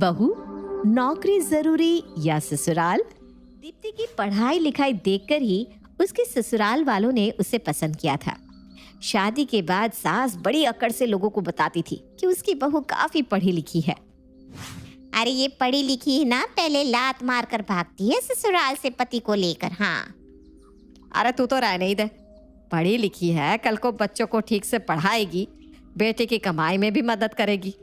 बहू, नौकरी जरूरी या ससुराल? दीप्ति की पढ़ाई लिखाई देखकर ही उसके ससुराल वालों ने उसे पसंद किया था। शादी के बाद सास बड़ी अकड़ से लोगों को बताती थी कि उसकी बहू काफी पढ़ी लिखी है। अरे ये पढ़ी लिखी है ना, पहले लात मार कर भागती है ससुराल से पति को लेकर। हाँ, अरे तू तो रहने ही दे। पढ़ी लिखी है, कल को बच्चों को ठीक से पढ़ाएगी, बेटे की कमाई में भी मदद करेगी।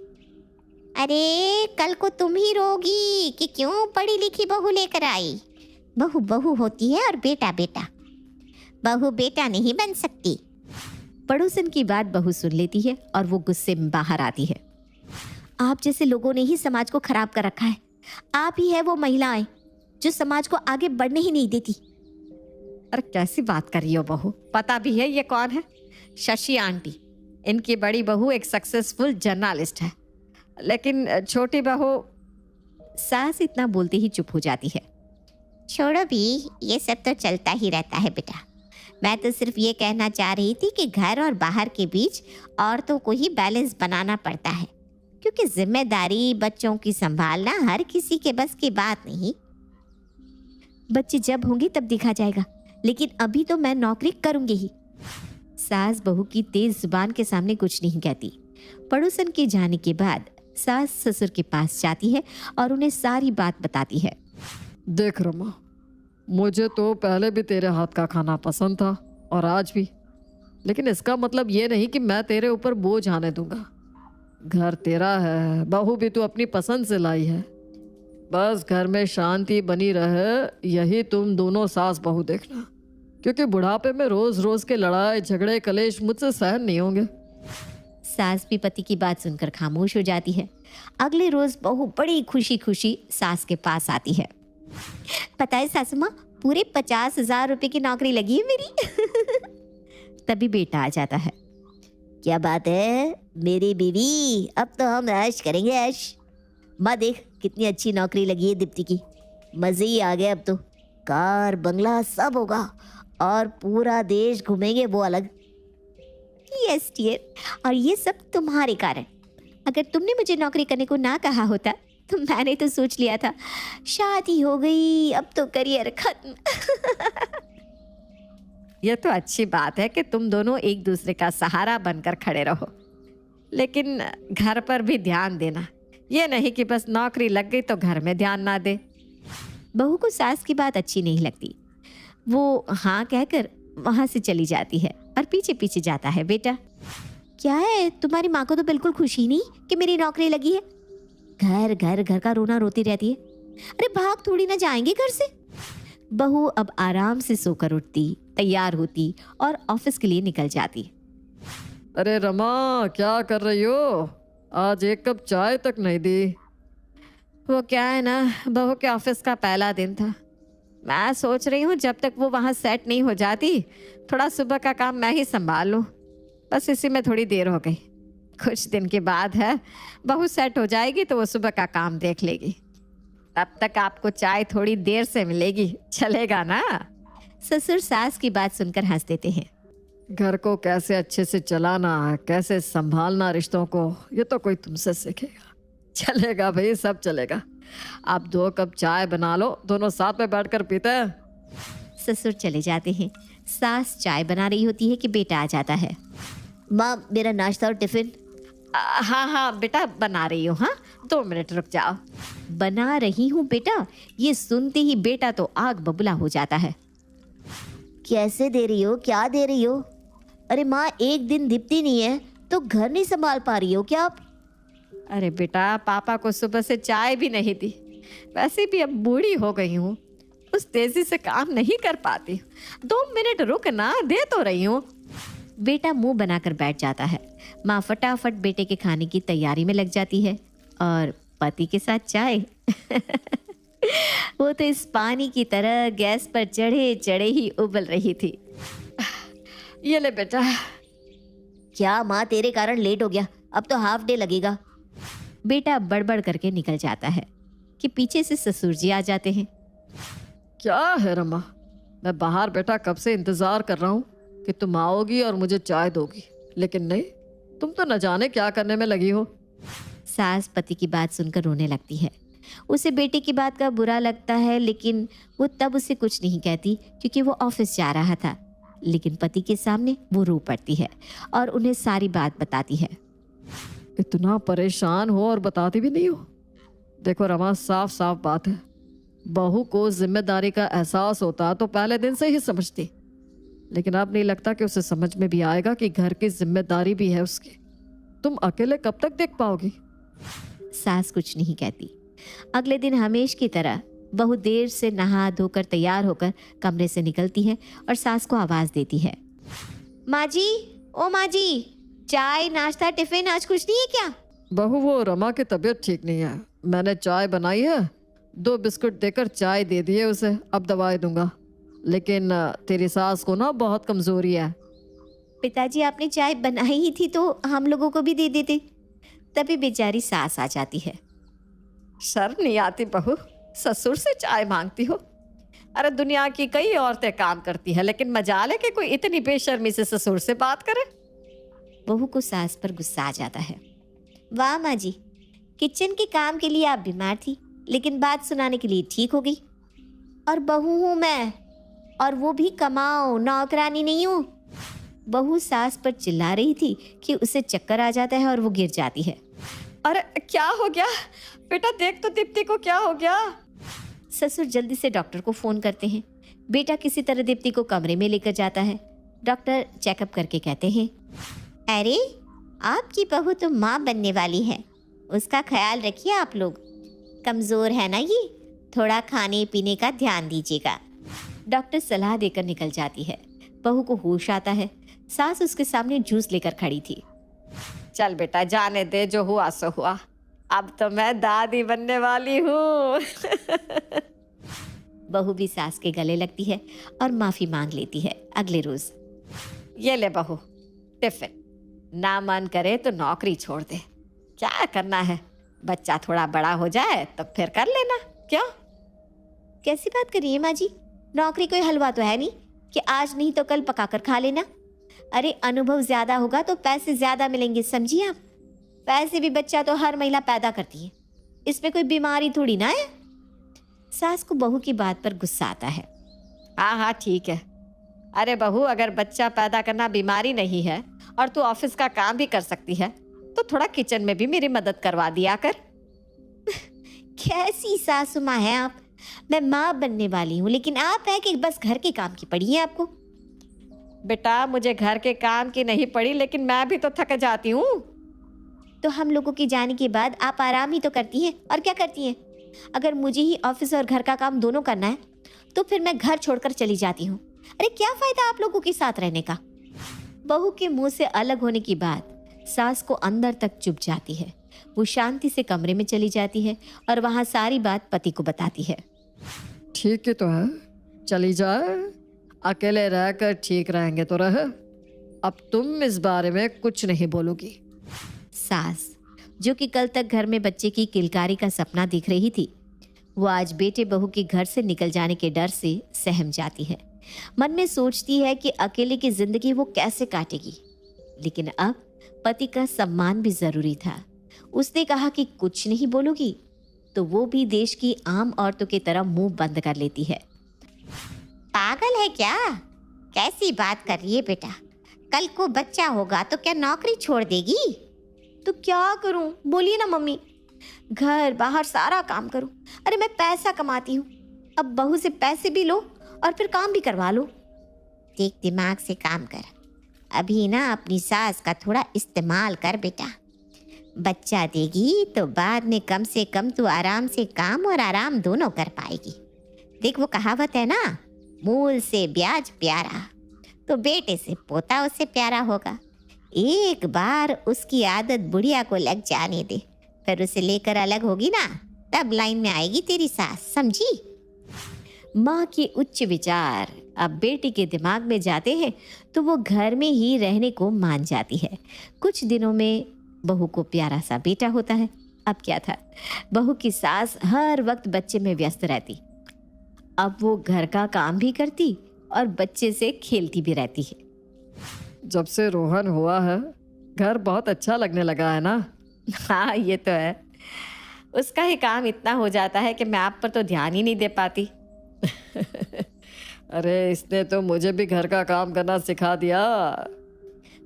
अरे कल को तुम ही रोगी कि क्यों पढ़ी लिखी बहू लेकर आई। बहू बहू होती है और बेटा बेटा, बहू बेटा नहीं बन सकती। पड़ोसन की बात बहू सुन लेती है और वो गुस्से में बाहर आती है। आप जैसे लोगों ने ही समाज को खराब कर रखा है। आप ही है वो महिलाएं जो समाज को आगे बढ़ने ही नहीं देती। अरे कैसी बात कर रही हो बहू? पता भी है ये कौन है? शशि आंटी। इनकी बड़ी बहू एक सक्सेसफुल जर्नलिस्ट है, लेकिन छोटी बहू। सास इतना बोलते ही चुप हो जाती है। छोड़ो भी, ये सब तो चलता ही रहता है बेटा। मैं तो सिर्फ ये कहना चाह रही थी कि घर और बाहर के बीच औरतों को ही बैलेंस बनाना पड़ता है, क्योंकि जिम्मेदारी बच्चों की संभालना हर किसी के बस की बात नहीं। बच्चे जब होंगे तब देखा जाएगा, लेकिन अभी तो मैं नौकरी करूंगी ही। सास बहू की तेज जुबान के सामने कुछ नहीं कहती। पड़ोसन के जाने के बाद सास ससुर के पास जाती है और उन्हें सारी बात बताती है। देख रमा, मुझे तो पहले भी तेरे हाथ का खाना पसंद था और आज भी, लेकिन इसका मतलब ये नहीं कि मैं तेरे ऊपर बोझ आने दूंगा। घर तेरा है, बहू भी तू अपनी पसंद से लाई है। बस घर में शांति बनी रहे, यही तुम दोनों सास बहू देखना, क्योंकि बुढ़ापे में रोज रोज के लड़ाई झगड़े कलेश मुझसे सहन नहीं होंगे। सास भी पति की बात सुनकर खामोश हो जाती है। अगले रोज बहू बड़ी खुशी खुशी सास के पास आती है। पता है सासू माँ, पूरे 50,000 रुपए की नौकरी लगी है मेरी। तभी बेटा आ जाता है। क्या बात है मेरी बीवी, अब तो हम ऐश करेंगे ऐश। माँ देख कितनी अच्छी नौकरी लगी है दीप्ति की, मजे ही आ गए। अब तो कार बंगला सब होगा और पूरा देश घूमेंगे वो अलग। यस डियर, और ये सब तुम्हारे कारण। अगर तुमने मुझे नौकरी करने को ना कहा होता तो मैंने तो सोच लिया था शादी हो गई, अब तो करियर खत्म। यह तो अच्छी बात है कि तुम दोनों एक दूसरे का सहारा बनकर खड़े रहो, लेकिन घर पर भी ध्यान देना। यह नहीं कि बस नौकरी लग गई तो घर में ध्यान ना दे। बहू को सास की बात अच्छी नहीं लगती। वो हाँ कहकर वहां से चली जाती है और पीछे पीछे जाता है। बेटा क्या है, तुम्हारी माँ को तो बिल्कुल खुशी नहीं कि मेरी नौकरी लगी है। घर घर घर का रोना रोती रहती है। अरे भाग थोड़ी ना जाएंगे घर से। बहू अब आराम से सोकर उठती, तैयार होती और ऑफिस के लिए निकल जाती। अरे रमा, क्या कर रही हो? आज एक कप चाय तक नहीं दी। वो क्या है ना, बहू के ऑफिस का पहला दिन था। मैं सोच रही हूँ जब तक वो वहाँ सेट नहीं हो जाती, थोड़ा सुबह का काम मैं ही संभाल लूँ। बस इसी में थोड़ी देर हो गई। कुछ दिन के बाद है, बहू सेट हो जाएगी तो वो सुबह का काम देख लेगी। तब तक आपको चाय थोड़ी देर से मिलेगी, चलेगा ना? ससुर सास की बात सुनकर हंस देते हैं। घर को कैसे अच्छे से चलाना है, कैसे संभालना रिश्तों को, ये तो कोई तुमसे सीखेगा। चलेगा भाई, सब चलेगा। आप 2 कप चाय बना लो, दोनों साथ में बैठकर पीते हैं। ससुर चले जाते हैं। सास चाय बना रही होती है कि बेटा आ जाता है। माँ मेरा नाश्ता और टिफिन। हाँ हाँ बेटा, बना रही हूँ। हाँ 2 मिनट रुक जाओ। बना रही हूँ बेटा। ये सुनते ही बेटा तो आग बबूला हो जाता है। कैसे दे रही हो, क्या दे रही हो? अरे माँ, एक दिन दीप्ति नहीं है तो घर नहीं संभाल पा रही हो क्या आप? अरे बेटा, पापा को सुबह से चाय भी नहीं दी। वैसे भी अब बूढ़ी हो गई हूँ, उस तेजी से काम नहीं कर पाती। 2 मिनट रुक ना, दे तो रही हूँ। बेटा मुंह बनाकर बैठ जाता है। माँ फटाफट बेटे के खाने की तैयारी में लग जाती है और पति के साथ चाय। वो तो इस पानी की तरह गैस पर चढ़े चढ़े ही उबल रही थी। ये ले बेटा। क्या माँ, तेरे कारण लेट हो गया, अब तो हाफ डे लगेगा। बेटा बड़बड़ करके निकल जाता है कि पीछे से ससुर जी आ जाते हैं। क्या है रमा, मैं बाहर बैठा कब से इंतजार कर रहा हूँ कि तुम आओगी और मुझे चाय दोगी, लेकिन नहीं, तुम तो न जाने क्या करने में लगी हो। सास पति की बात सुनकर रोने लगती है। उसे बेटे की बात का बुरा लगता है, लेकिन वो तब उसे कुछ नहीं कहती क्योंकि वो ऑफिस जा रहा था। लेकिन पति के सामने वो रो पड़ती है और उन्हें सारी बात बताती है। इतना परेशान हो और बताती भी नहीं हो। देखो रमा, साफ साफ बात है, बहू को जिम्मेदारी का एहसास होता तो पहले दिन से ही समझती, लेकिन अब नहीं लगता कि उसे समझ में भी आएगा कि घर की जिम्मेदारी भी है उसकी। तुम अकेले कब तक देख पाओगी? सास कुछ नहीं कहती। अगले दिन हमेश की तरह बहू देर से नहा धोकर तैयार होकर कमरे से निकलती है और सास को आवाज देती है, माँ जी, ओ माँ जी, चाय नाश्ता टिफिन आज कुछ नहीं है क्या? बहू, वो रमा की तबीयत ठीक नहीं है, मैंने चाय बनाई है, 2 बिस्कुट देकर चाय दे दिए उसे, अब दवाई दूंगा। लेकिन तेरी सास को ना बहुत कमजोरी है। पिताजी, आपने चाय बनाई ही थी तो हम लोगों को भी दे देते। तभी बेचारी सास आ जाती है। शर्म नहीं आती बहू, ससुर से चाय मांगती हो? अरे दुनिया की कई औरतें काम करती है, लेकिन मजाल है कि कोई इतनी बेशर्मी से ससुर से बात करे। बहू को सास पर गुस्सा आ जाता है। वाह माँ जी, किचन के काम के लिए आप बीमार थी, लेकिन बात सुनाने के लिए ठीक हो गई। और बहू हूँ मैं, और वो भी कमाओ, नौकरानी नहीं हूँ। बहू सास पर चिल्ला रही थी कि उसे चक्कर आ जाता है और वो गिर जाती है। अरे क्या हो गया बेटा? देख तो दीप्ति को क्या हो गया। ससुर जल्दी से डॉक्टर को फोन करते हैं। बेटा किसी तरह दीप्ति को कमरे में लेकर जाता है। डॉक्टर चेकअप करके कहते हैं, अरे आपकी बहू तो माँ बनने वाली है, उसका ख्याल रखिए आप लोग। कमज़ोर है ना ये, थोड़ा खाने पीने का ध्यान दीजिएगा। डॉक्टर सलाह देकर निकल जाती है। बहू को होश आता है। सास उसके सामने जूस लेकर खड़ी थी। चल बेटा, जाने दे, जो हुआ सो हुआ, अब तो मैं दादी बनने वाली हूँ। बहू भी सास के गले लगती है और माफ़ी मांग लेती है। अगले रोज़, ये ले बहू टिफिन, ना मन करे तो नौकरी छोड़ दे। क्या करना है, बच्चा थोड़ा बड़ा हो जाए तो फिर कर लेना। क्यों? कैसी बात कर रही है माँ जी? नौकरी कोई हलवा तो है नहीं कि आज नहीं तो कल पकाकर खा लेना। अरे अनुभव ज़्यादा होगा तो पैसे ज़्यादा मिलेंगे, समझिए आप। पैसे भी बच्चा तो हर महिला पैदा करती है, इसमें कोई बीमारी थोड़ी ना है। सास को बहू की बात पर गुस्सा आता है। हाँ हाँ ठीक है। अरे बहू, अगर बच्चा पैदा करना बीमारी नहीं है और तू ऑफिस का काम भी कर सकती है तो थोड़ा किचन में भी मेरी मदद करवा दिया कर। कैसी सासू माँ है आप? मैं माँ बनने वाली हूँ, लेकिन आप है कि बस घर के काम की पड़ी है आपको। बेटा, मुझे घर के काम की नहीं पड़ी, लेकिन मैं भी तो थक जाती हूँ। तो हम लोगों के जाने के बाद आप आराम ही तो करती हैं, और क्या करती हैं? अगर मुझे ही ऑफिस और घर का काम दोनों करना है तो फिर मैं घर छोड़कर चली जाती हूँ। अरे क्या फायदा आप लोगों के साथ रहने का? बहू के मुंह से अलग होने की बात सास को अंदर तक चुभ जाती है। वो शांति से कमरे में चली जाती है और वहाँ सारी बात पति को बताती है। ठीक ही तो है, चली जाए, अकेले रहकर ठीक रहेंगे तो रहे। अब तुम इस बारे में कुछ नहीं बोलोगी। सास, जो कि कल तक घर में बच्चे की किलकारी का सपना दिख रही थी, वो आज बेटे बहू के घर से निकल जाने के डर से सहम जाती है। मन में सोचती है कि अकेले की जिंदगी वो कैसे काटेगी, लेकिन अब पति का सम्मान भी जरूरी था। उसने कहा कि कुछ नहीं बोलोगी, तो वो भी देश की आम औरतों की तरह मुंह बंद कर लेती है। पागल है क्या? कैसी बात कर रही है बेटा? कल को बच्चा होगा तो क्या नौकरी छोड़ देगी? तो क्या करूं? बोलिए ना मम्मी। घर बाहर सारा काम करूं। अरे मैं पैसा कमाती हूँ, अब बहू से पैसे भी लो और फिर काम भी करवा लो। देख, दिमाग से काम कर। अभी ना अपनी सास का थोड़ा इस्तेमाल कर बेटा। बच्चा देगी तो बाद में कम से कम तू आराम से काम और आराम दोनों कर पाएगी। देख, वो कहावत है ना, मूल से ब्याज प्यारा, तो बेटे से पोता उससे प्यारा होगा। एक बार उसकी आदत बुढ़िया को लग जाने दे, फिर उसे लेकर अलग होगी ना, तब लाइन में आएगी तेरी सास, समझी? माँ के उच्च विचार अब बेटी के दिमाग में जाते हैं तो वो घर में ही रहने को मान जाती है। कुछ दिनों में बहू को प्यारा सा बेटा होता है। अब क्या था, बहू की सास हर वक्त बच्चे में व्यस्त रहती। अब वो घर का काम भी करती और बच्चे से खेलती भी रहती है। जब से रोहन हुआ है घर बहुत अच्छा लगने लगा है ना? हाँ, ये तो है। उसका ही काम इतना हो जाता है कि मैं आप पर तो ध्यान ही नहीं दे पाती। अरे इसने तो मुझे भी घर का काम करना सिखा दिया।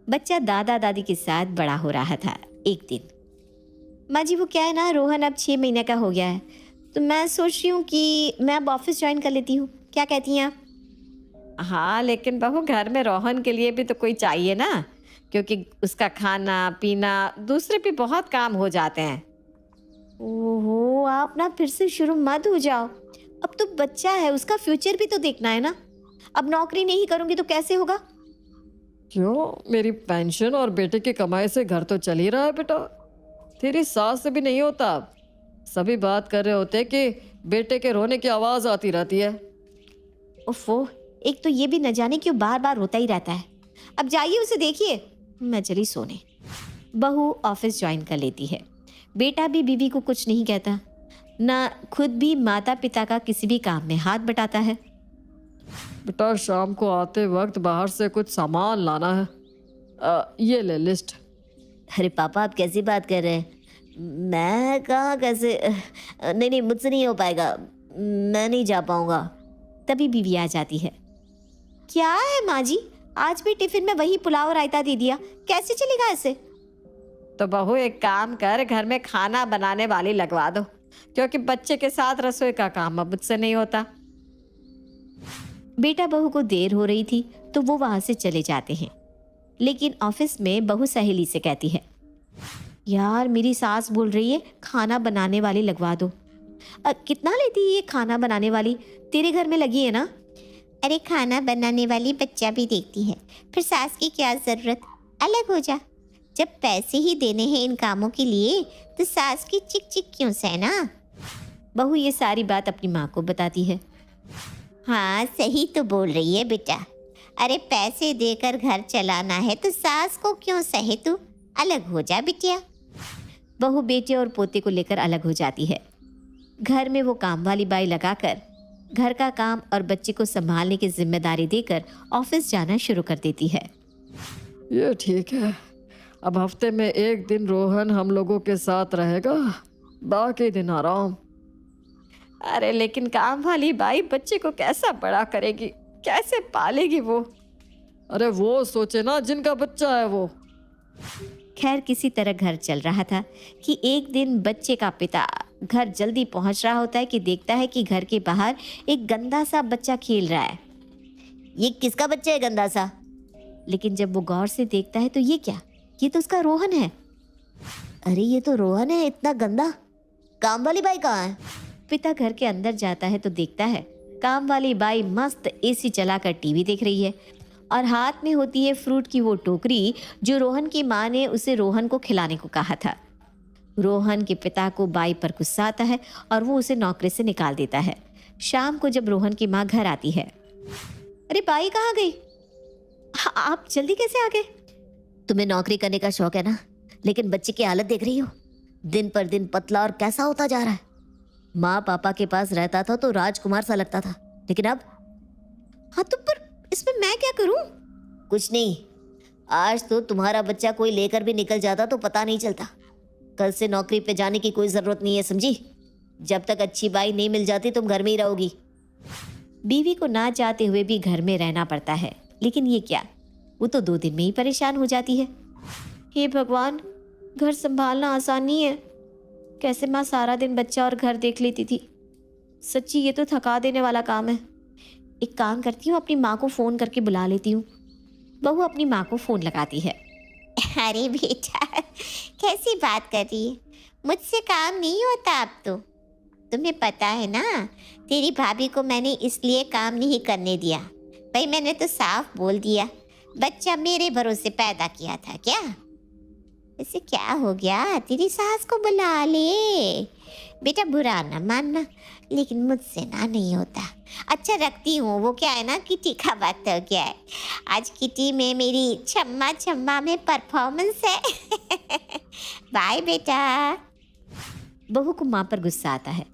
बच्चा दादा दादी के साथ बड़ा हो रहा था। एक दिन, माँ जी वो क्या है ना, रोहन अब 6 महीने का हो गया है, तो मैं सोच रही हूँ कि मैं अब ऑफिस ज्वाइन कर लेती हूँ, क्या कहती हैं आप? हाँ, लेकिन बहू घर में रोहन के लिए भी तो कोई चाहिए ना, क्योंकि उसका खाना पीना दूसरे भी बहुत काम हो जाते हैं। ओहो, आप ना फिर से शुरू मत हो जाओ। अब तो बच्चा है, उसका फ्यूचर भी तो देखना है ना। अब नौकरी नहीं करूंगी तो कैसे होगा? क्यों, मेरी पेंशन और बेटे की कमाई से घर तो चल ही रहा है बेटा। तेरी सास से भी नहीं होता। अब सभी बात कर रहे होते कि बेटे के रोने की आवाज आती रहती है। ओफो, एक तो ये भी न जाने क्यों बार बार रोता ही रहता है। अब जाइए उसे देखिए, मैं चली सोने। बहू ऑफिस ज्वाइन कर लेती है। बेटा भी बीवी को कुछ नहीं कहता, ना खुद भी माता पिता का किसी भी काम में हाथ बटाता है। बेटा शाम को आते वक्त बाहर से कुछ सामान लाना है। ये ले लिस्ट। अरे पापा, आप कैसी बात कर रहे हैं? मैं कहाँ कैसे, नहीं नहीं, मुझसे नहीं हो पाएगा, मैं नहीं जा पाऊंगा। तभी बीवी आ जाती है। क्या है माँ जी, आज भी टिफिन में वही पुलाव और रायता दे दिया, कैसे चलेगा ऐसे? तो बहू एक काम कर, घर में खाना बनाने वाली लगवा दो, क्योंकि बच्चे के साथ रसोई का काम अब मुझसे नहीं होता। बेटा बहू को देर हो रही थी तो वो वहां से चले जाते हैं, लेकिन ऑफिस में बहू सहेली से कहती है, यार मेरी सास बोल रही है खाना बनाने वाली लगवा दो। कितना लेती है ये खाना बनाने वाली? तेरे घर में लगी है ना? अरे खाना बनाने वाली बच्चा भी देखती है, फिर सास की क्या जरूरत, अलग हो जा। जब पैसे ही देने हैं इन कामों के लिए तो सास की चिक चिक क्यों सहना? बहू ये सारी बात अपनी माँ को बताती है। हाँ सही तो बोल रही है बेटा, अरे पैसे देकर घर चलाना है तो सास को क्यों सहे तू, अलग हो जा बिटिया। बहू बेटे और पोते को लेकर अलग हो जाती है। घर में वो काम वाली बाई लगाकर घर का काम और बच्चे को संभालने की जिम्मेदारी देकर ऑफिस जाना शुरू कर देती है। ये ठीक है, अब हफ्ते में एक दिन रोहन हम लोगों के साथ रहेगा, बाकी दिन आराम। अरे लेकिन काम वाली बाई बच्चे को कैसा बड़ा करेगी, कैसे पालेगी वो? अरे वो सोचे ना जिनका बच्चा है वो। खैर किसी तरह घर चल रहा था कि एक दिन बच्चे का पिता घर जल्दी पहुंच रहा होता है कि देखता है कि घर के बाहर एक गंदा सा बच्चा खेल रहा है। ये किसका बच्चा है गंदा सा? लेकिन जब वो गौर से देखता है तो ये क्या, ये तो उसका रोहन है। अरे ये तो रोहन है, इतना गंदा। काम वाली बाई कहाँ है? पिता घर के अंदर जाता है तो देखता है काम वाली बाई मस्त एसी चलाकर टीवी देख रही है और हाथ में होती है फ्रूट की वो टोकरी जो रोहन की माँ ने उसे रोहन को खिलाने को कहा था। रोहन के पिता को बाई पर गुस्सा आता है और वो उसे नौकरी से निकाल देता है। शाम को जब रोहन की माँ घर आती है, अरे बाई कहाँ गई, आप जल्दी कैसे आ गए? तुम्हें नौकरी करने का शौक है ना, लेकिन बच्चे की हालत देख रही हो, दिन पर दिन पतला और कैसा होता जा रहा है। माँ पापा के पास रहता था तो राजकुमार सा लगता था, लेकिन अब। हाँ तो पर इसमें मैं क्या करूं? कुछ नहीं, आज तो तुम्हारा बच्चा कोई लेकर भी निकल जाता तो पता नहीं चलता। कल से नौकरी पे जाने की कोई जरूरत नहीं है, समझी? जब तक अच्छी बाई नहीं मिल जाती तुम घर में ही रहोगी। बीवी को ना चाहते हुए भी घर में रहना पड़ता है, लेकिन ये क्या, वो तो 2 दिन में ही परेशान हो जाती है। हे भगवान, घर संभालना आसान नहीं है। कैसे माँ सारा दिन बच्चा और घर देख लेती थी, सच्ची ये तो थका देने वाला काम है। एक काम करती हूँ, अपनी माँ को फ़ोन करके बुला लेती हूँ। बहू अपनी माँ को फ़ोन लगाती है। अरे बेटा कैसी बात कर रही है, मुझसे काम नहीं होता अब तो। तुम्हें पता है ना, तेरी भाभी को मैंने इसलिए काम नहीं करने दिया। भाई मैंने तो साफ बोल दिया, बच्चा मेरे भरोसे पैदा किया था क्या। इसे क्या हो गया, तेरी सास को बुला ले। बेटा बुरा ना मानना, लेकिन मुझसे ना नहीं होता। अच्छा रखती हूँ, वो क्या है ना, किटी का वक्त हो गया है। आज किटी में मेरी छम्मा छम्मा में परफॉर्मेंस है। बाय बेटा। बहू को माँ पर गुस्सा आता है।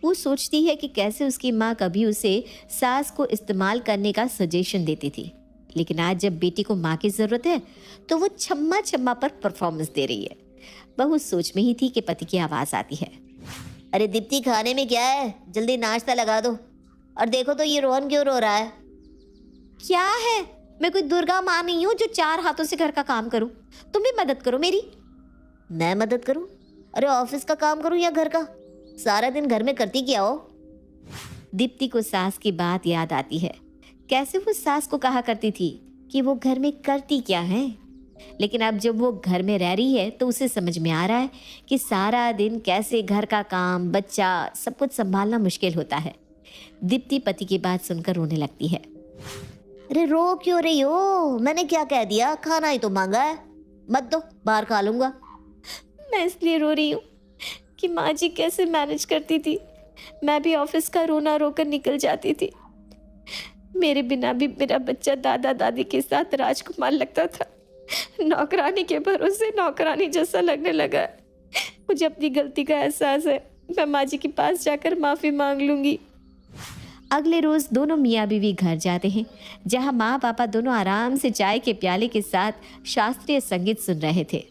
वो सोचती है कि कैसे उसकी माँ कभी उसे सास को इस्तेमाल करने का सजेशन देती थी, लेकिन आज जब बेटी को माँ की ज़रूरत है तो वो छम्मा छम्मा पर परफॉर्मेंस दे रही है। बहू सोच में ही थी कि पति की आवाज़ आती है। अरे दीप्ति, खाने में क्या है? जल्दी नाश्ता लगा दो। और देखो तो ये रोहन क्यों रो रहा है? क्या है? मैं कोई दुर्गा माँ नहीं हूँ जो 4 हाथों से घर का काम करूँ। तुम भी मदद करो मेरी। मैं मदद करूँ? अरे ऑफिस का काम करूँ या घर का? सारा दिन घर में करती क्या हो? दीप्ति को सास की बात याद आती है। कैसे वो सास को कहा करती थी कि वो घर में करती क्या है, लेकिन अब जब वो घर में रह रही है तो उसे समझ में आ रहा है कि सारा दिन कैसे घर का काम, बच्चा, सब कुछ संभालना मुश्किल होता है। दीप्ति पति की बात सुनकर रोने लगती है। अरे रो क्यों रही हो? मैंने क्या कह दिया? खाना ही तो मांगा है। मत दो, बाहर खा लूंगा। मैं इसलिए रो रही हूँ कि माँ जी कैसे मैनेज करती थी। मैं भी ऑफिस का रोना रोकर निकल जाती थी। मेरे बिना भी मेरा बच्चा दादा दादी के साथ राजकुमार लगता था। नौकरानी के भरोसे नौकरानी जैसा लगने लगा। मुझे अपनी गलती का एहसास है। मैं माँ जी के पास जाकर माफ़ी मांग लूंगी। अगले रोज़ दोनों मियाँ बीवी घर जाते हैं, जहाँ माँ पापा दोनों आराम से चाय के प्याले के साथ शास्त्रीय संगीत सुन रहे थे।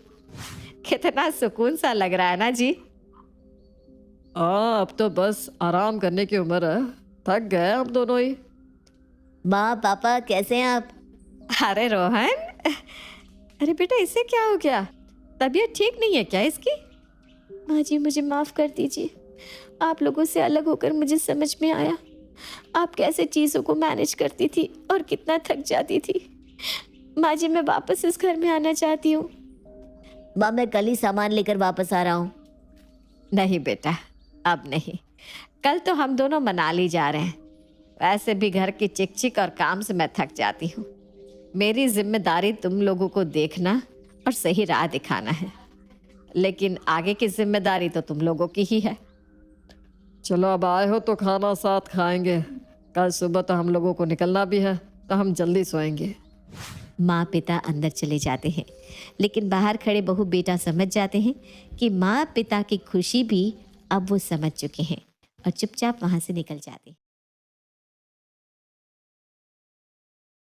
कितना सुकून सा लग रहा है ना जी। अब तो बस आराम करने की उम्र है। थक गए हम दोनों ही। माँ पापा कैसे हैं आप? अरे रोहन, अरे बेटा इसे क्या हो गया? तबीयत ठीक नहीं है क्या इसकी? माँ जी मुझे माफ़ कर दीजिए। आप लोगों से अलग होकर मुझे समझ में आया आप कैसे चीज़ों को मैनेज करती थी और कितना थक जाती थी। माँ जी मैं वापस इस घर में आना चाहती हूँ। माँ मैं कल ही सामान लेकर वापस आ रहा हूँ। नहीं बेटा, अब नहीं। कल तो हम दोनों मनाली जा रहे हैं। वैसे भी घर की चिक और काम से मैं थक जाती हूँ। मेरी जिम्मेदारी तुम लोगों को देखना और सही राह दिखाना है, लेकिन आगे की जिम्मेदारी तो तुम लोगों की ही है। चलो अब आए हो तो खाना साथ खाएंगे। कल सुबह तो हम लोगों को निकलना भी है, तो हम जल्दी सोएंगे। माँ पिता अंदर चले जाते हैं, लेकिन बाहर खड़े बहू बेटा समझ जाते हैं कि माँ पिता की खुशी भी अब वो समझ चुके हैं और चुपचाप वहाँ से निकल जाते हैं।